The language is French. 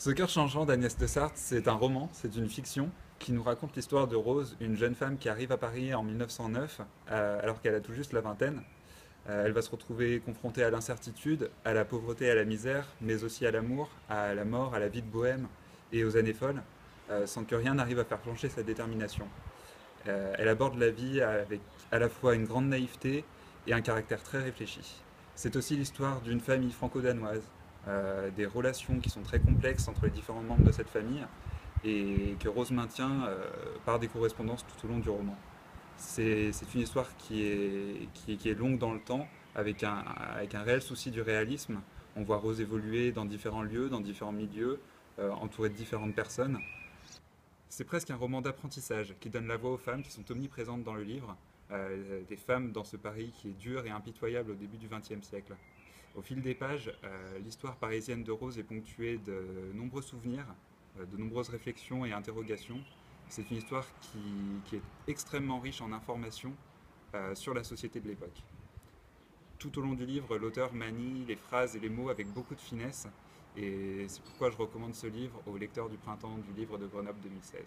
Ce cœur changeant d'Agnès de Sarthe, c'est un roman, c'est une fiction qui nous raconte l'histoire de Rose, une jeune femme qui arrive à Paris en 1909, alors qu'elle a tout juste la vingtaine. Elle va se retrouver confrontée à l'incertitude, à la pauvreté, à la misère, mais aussi à l'amour, à la mort, à la vie de bohème et aux années folles, sans que rien n'arrive à faire flancher sa détermination. Elle aborde la vie avec à la fois une grande naïveté et un caractère très réfléchi. C'est aussi l'histoire d'une famille franco-danoise, des relations qui sont très complexes entre les différents membres de cette famille et que Rose maintient par des correspondances tout au long du roman. C'est une histoire qui est longue dans le temps, avec un réel souci du réalisme. On voit Rose évoluer dans différents lieux, dans différents milieux, entourée de différentes personnes. C'est presque un roman d'apprentissage qui donne la voix aux femmes qui sont omniprésentes dans le livre, des femmes dans ce Paris qui est dur et impitoyable au début du XXe siècle. Au fil des pages, l'histoire parisienne de Rose est ponctuée de nombreux souvenirs, de nombreuses réflexions et interrogations. C'est une histoire qui est extrêmement riche en informations sur la société de l'époque. Tout au long du livre, l'auteur manie les phrases et les mots avec beaucoup de finesse, et c'est pourquoi je recommande ce livre aux lecteurs du printemps du livre de Grenoble 2016.